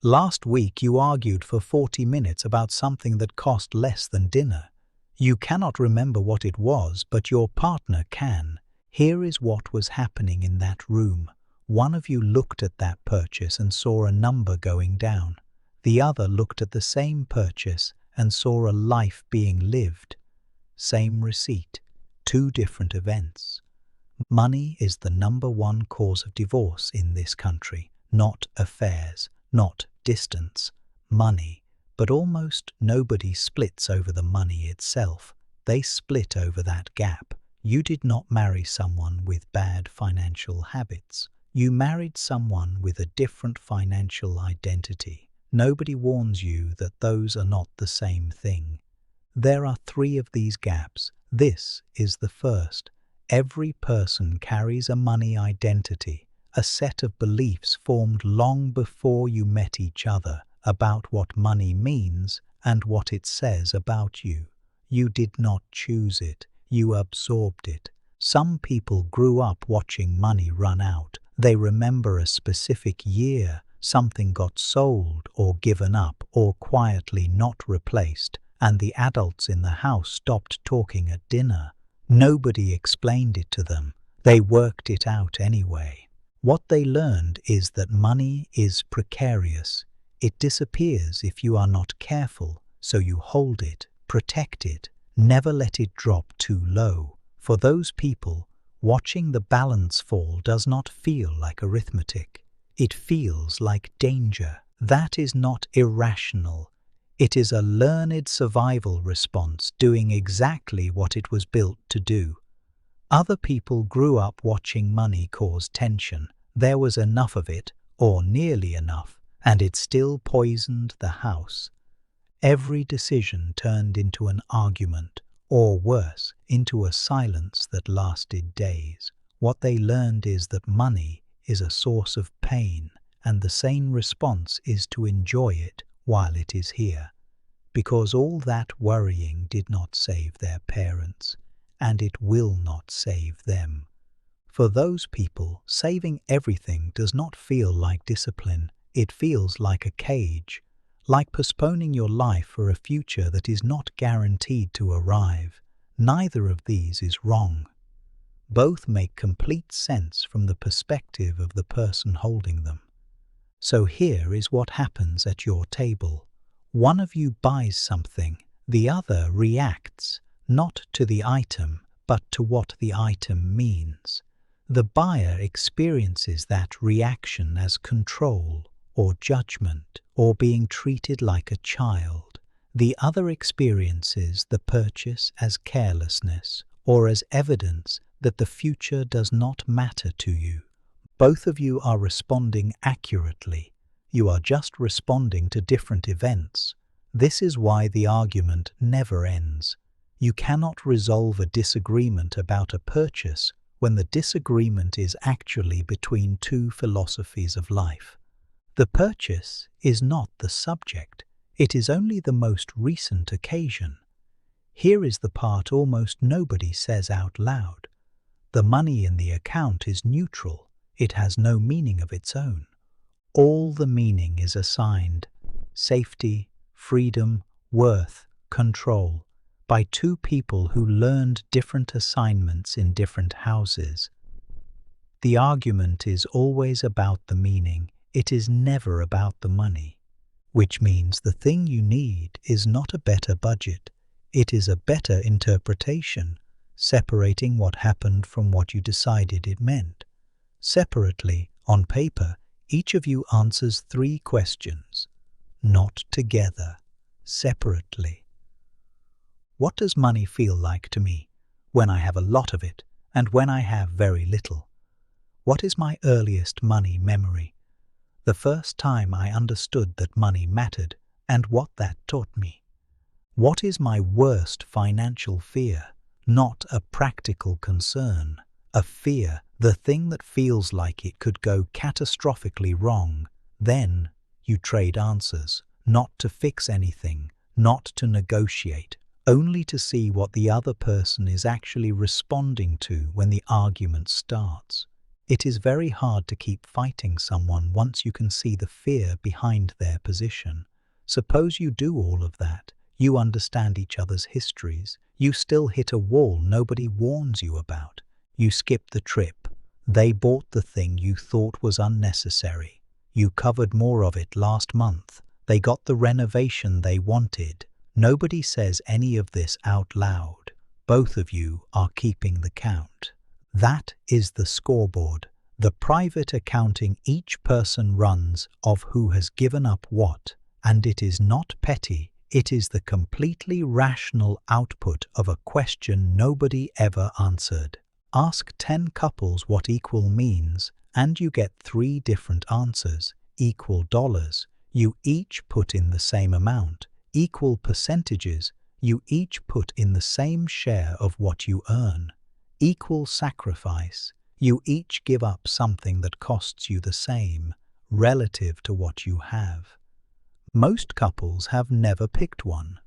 Last week you argued for 40 minutes about something that cost less than dinner. You cannot remember what it was, but your partner can. Here is what was happening in that room. One of you looked at that purchase and saw a number going down. The other looked at the same purchase and saw a life being lived. Same receipt, two different events. Money is the #1 cause of divorce in this country, not affairs, not distance, money. But almost nobody splits over the money itself. They split over that gap. You did not marry someone with bad financial habits. You married someone with a different financial identity. Nobody warns you that those are not the same thing. There are 3 of these gaps. This is the first. Every person carries a money identity, a set of beliefs formed long before you met each other about what money means and what it says about you. You did not choose it, you absorbed it. Some people grew up watching money run out. They remember a specific year, something got sold or given up or quietly not replaced, and the adults in the house stopped talking at dinner. Nobody explained it to them. They worked it out anyway. What they learned is that money is precarious. It disappears if you are not careful, so you hold it, protect it, never let it drop too low. For those people, watching the balance fall does not feel like arithmetic. It feels like danger. That is not irrational. It is a learned survival response doing exactly what it was built to do. Other people grew up watching money cause tension. There was enough of it, or nearly enough, and it still poisoned the house. Every decision turned into an argument, or worse, into a silence that lasted days. What they learned is that money is a source of pain, and the sane response is to enjoy it while it is here. Because all that worrying did not save their parents, and it will not save them. For those people, saving everything does not feel like discipline. It feels like a cage, like postponing your life for a future that is not guaranteed to arrive. Neither of these is wrong. Both make complete sense from the perspective of the person holding them. So here is what happens at your table. One of you buys something, the other reacts, not to the item, but to what the item means. The buyer experiences that reaction as control or judgment or being treated like a child. The other experiences the purchase as carelessness or as evidence that the future does not matter to you. Both of you are responding accurately. You are just responding to different events. This is why the argument never ends. You cannot resolve a disagreement about a purchase when the disagreement is actually between 2 philosophies of life. The purchase is not the subject. It is only the most recent occasion. Here is the part almost nobody says out loud. The money in the account is neutral. It has no meaning of its own. All the meaning is assigned safety, freedom, worth, control by 2 people who learned different assignments in different houses. The argument is always about the meaning. It is never about the money, which means the thing you need is not a better budget. It is a better interpretation, separating what happened from what you decided it meant. Separately, on paper, each of you answers 3 questions. Not together, separately. What does money feel like to me when I have a lot of it and when I have very little? What is my earliest money memory? The first time I understood that money mattered and what that taught me. What is my worst financial fear? Not a practical concern, a fear, the thing that feels like it could go catastrophically wrong. Then you trade answers, not to fix anything, not to negotiate, only to see what the other person is actually responding to when the argument starts. It is very hard to keep fighting someone once you can see the fear behind their position. Suppose you do all of that. You understand each other's histories. You still hit a wall nobody warns you about. You skip the trip. They bought the thing you thought was unnecessary. You covered more of it last month. They got the renovation they wanted. Nobody says any of this out loud. Both of you are keeping the count. That is the scoreboard, the private accounting each person runs of who has given up what, and it is not petty, it is the completely rational output of a question nobody ever answered. Ask 10 couples what equal means, and you get 3 different answers. Equal dollars, you each put in the same amount. Equal percentages, you each put in the same share of what you earn. Equal sacrifice, you each give up something that costs you the same, relative to what you have. Most couples have never picked one,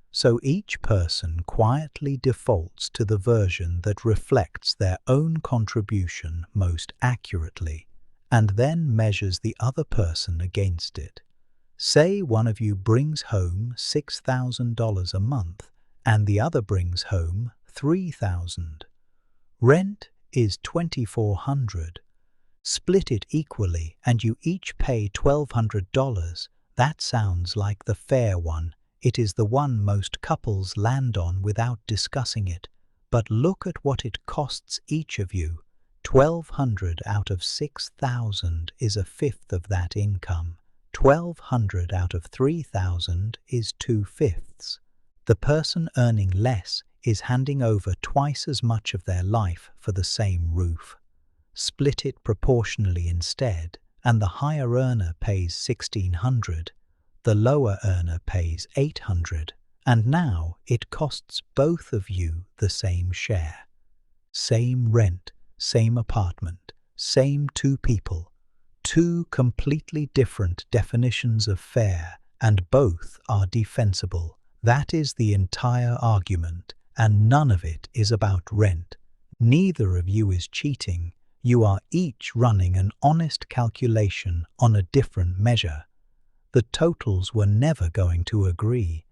so each person quietly defaults to the version that reflects their own contribution most accurately, and then measures the other person against it. Say one of you brings home $6,000 a month, and the other brings home $3,000. Rent is $2,400. Split it equally and you each pay $1,200. That sounds like the fair one. It is the one most couples land on without discussing it. But look at what it costs each of you. $1,200 out of $6,000 is a fifth of that income. $1,200 out of $3,000 is 2/5. The person earning less is handing over twice as much of their life for the same roof. Split it proportionally instead, and the higher earner pays $1,600, the lower earner pays $800, and now it costs both of you the same share. Same rent, same apartment, same 2 people. 2 completely different definitions of fair, and both are defensible. That is the entire argument, and none of it is about rent. Neither of you is cheating. You are each running an honest calculation on a different measure. The totals were never going to agree.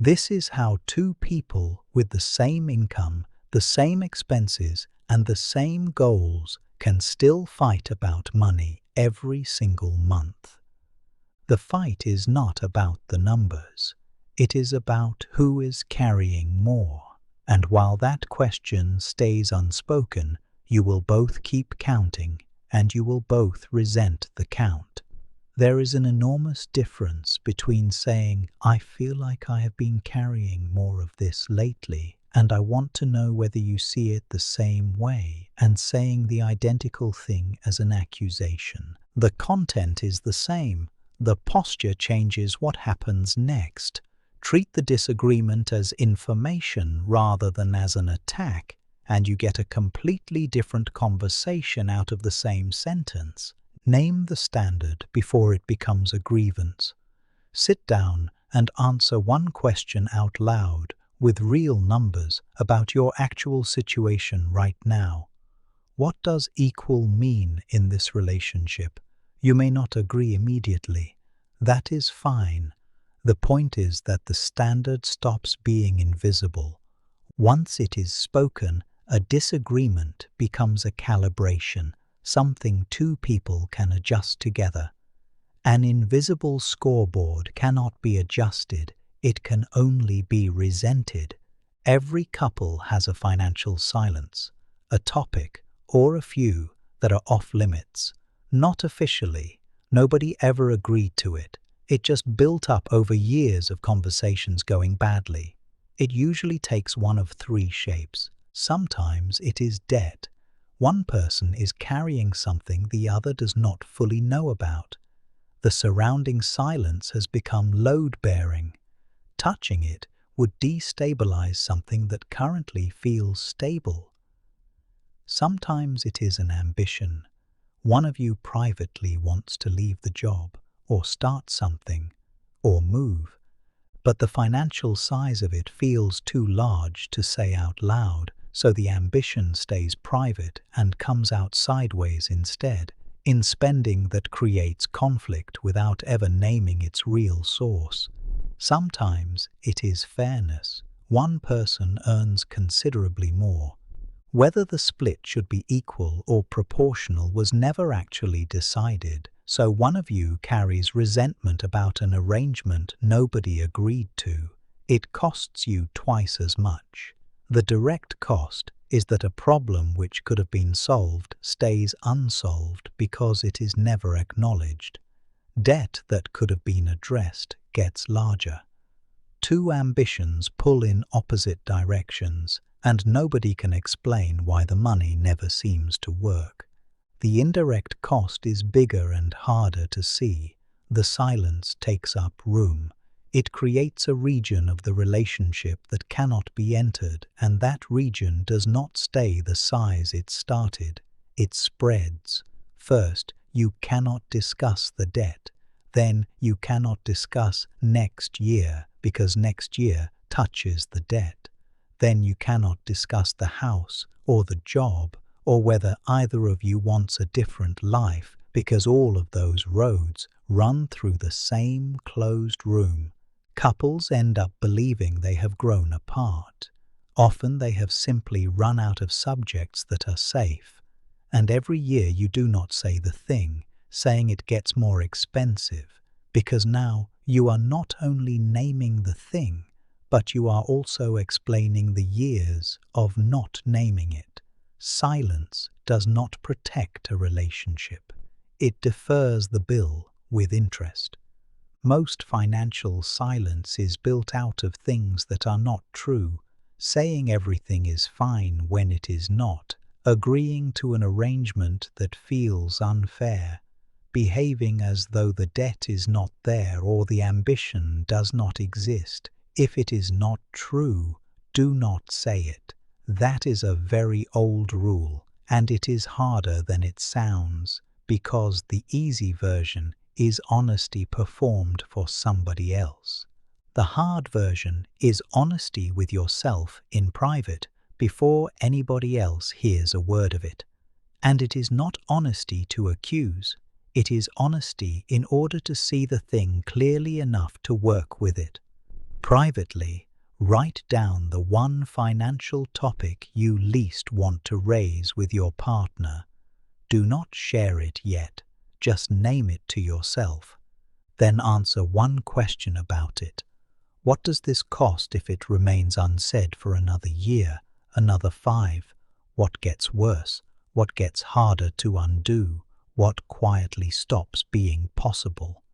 This is how 2 people with the same income, the same expenses, and the same goals can still fight about money every single month. The fight is not about the numbers. It is about who is carrying more. And while that question stays unspoken, you will both keep counting, and you will both resent the count. There is an enormous difference between saying, "I feel like I have been carrying more of this lately, and I want to know whether you see it the same way," and saying the identical thing as an accusation. The content is the same. The posture changes what happens next. Treat the disagreement as information rather than as an attack, and you get a completely different conversation out of the same sentence. Name the standard before it becomes a grievance. Sit down and answer one question out loud with real numbers about your actual situation right now. What does equal mean in this relationship? You may not agree immediately. That is fine. The point is that the standard stops being invisible. Once it is spoken, a disagreement becomes a calibration, something 2 people can adjust together. An invisible scoreboard cannot be adjusted, it can only be resented. Every couple has a financial silence, a topic, or a few that are off limits. Not officially, nobody ever agreed to it. It just built up over years of conversations going badly. It usually takes one of 3 shapes. Sometimes it is debt. One person is carrying something the other does not fully know about. The surrounding silence has become load-bearing. Touching it would destabilize something that currently feels stable. Sometimes it is an ambition. One of you privately wants to leave the job, or start something, or move, but the financial size of it feels too large to say out loud, so the ambition stays private and comes out sideways instead, in spending that creates conflict without ever naming its real source. Sometimes it is fairness. One person earns considerably more. Whether the split should be equal or proportional was never actually decided, so one of you carries resentment about an arrangement nobody agreed to. It costs you twice as much. The direct cost is that a problem which could have been solved stays unsolved because it is never acknowledged. Debt that could have been addressed gets larger. Two ambitions pull in opposite directions, and nobody can explain why the money never seems to work. The indirect cost is bigger and harder to see. The silence takes up room. It creates a region of the relationship that cannot be entered, and that region does not stay the size it started. It spreads. First, you cannot discuss the debt. Then you cannot discuss next year because next year touches the debt. Then you cannot discuss the house or the job or whether either of you wants a different life because all of those roads run through the same closed room. Couples end up believing they have grown apart. Often they have simply run out of subjects that are safe. And every year you do not say the thing, saying it gets more expensive, because now you are not only naming the thing, but you are also explaining the years of not naming it. Silence does not protect a relationship. It defers the bill with interest. Most financial silence is built out of things that are not true, saying everything is fine when it is not, agreeing to an arrangement that feels unfair, behaving as though the debt is not there or the ambition does not exist. If it is not true, do not say it. That is a very old rule, and it is harder than it sounds, because the easy version is honesty performed for somebody else. The hard version is honesty with yourself in private before anybody else hears a word of it. And it is not honesty to accuse. It is honesty in order to see the thing clearly enough to work with it. Privately, write down the one financial topic you least want to raise with your partner. Do not share it yet. Just name it to yourself. Then answer one question about it. What does this cost if it remains unsaid for another year, another 5? What gets worse? What gets harder to undo? What quietly stops being possible?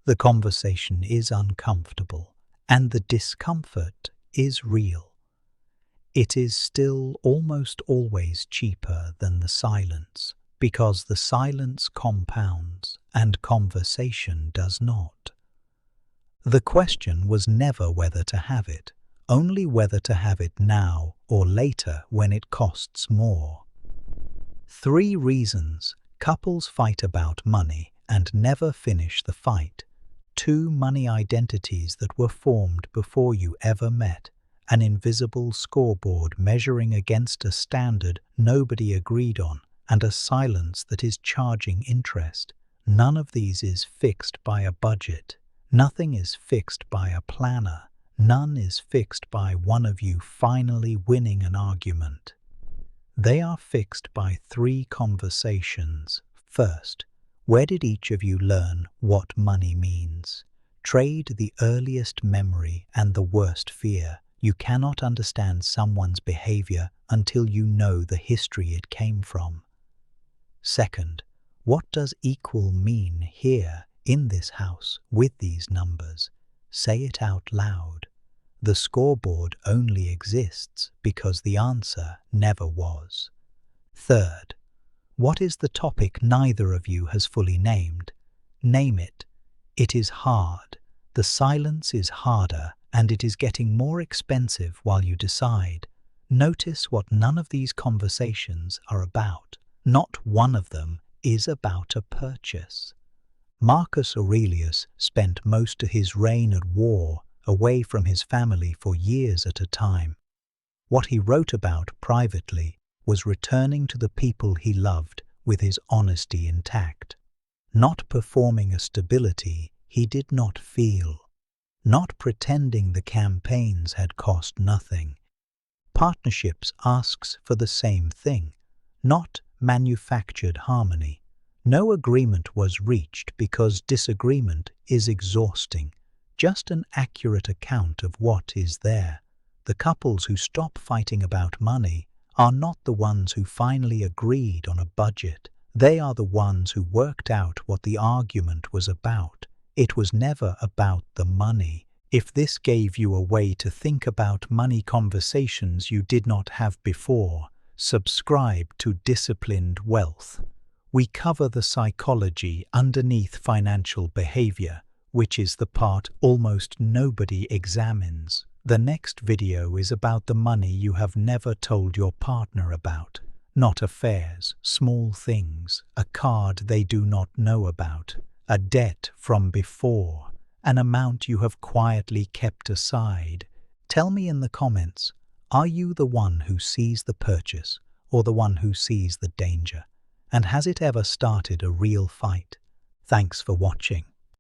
The conversation is uncomfortable, and the discomfort is real. It is still almost always cheaper than the silence, because the silence compounds and conversation does not. The question was never whether to have it, only whether to have it now or later when it costs more. 3 reasons couples fight about money and never finish the fight. 2 money identities that were formed before you ever met. An invisible scoreboard measuring against a standard nobody agreed on, and a silence that is charging interest. None of these is fixed by a budget. Nothing is fixed by a planner. None is fixed by one of you finally winning an argument. They are fixed by 3 conversations. First, where did each of you learn what money means? Trade the earliest memory and the worst fear. You cannot understand someone's behavior until you know the history it came from. Second, what does equal mean here, in this house, with these numbers? Say it out loud. The scoreboard only exists because the answer never was. Third, what is the topic neither of you has fully named? Name it. It is hard. The silence is harder, and it is getting more expensive while you decide. Notice what none of these conversations are about. Not one of them is about a purchase. Marcus Aurelius spent most of his reign at war away from his family for years at a time. What he wrote about privately was returning to the people he loved with his honesty intact, not performing a stability he did not feel, not pretending the campaigns had cost nothing. Partnerships asks for the same thing, not manufactured harmony. No agreement was reached because disagreement is exhausting, just an accurate account of what is there. The couples who stop fighting about money are not the ones who finally agreed on a budget. They are the ones who worked out what the argument was about. It was never about the money. If this gave you a way to think about money conversations you did not have before, subscribe to Disciplined Wealth. We cover the psychology underneath financial behavior, which is the part almost nobody examines. The next video is about the money you have never told your partner about. Not affairs, small things, a card they do not know about, a debt from before, an amount you have quietly kept aside. Tell me in the comments, are you the one who sees the purchase or the one who sees the danger? And has it ever started a real fight? Thanks for watching.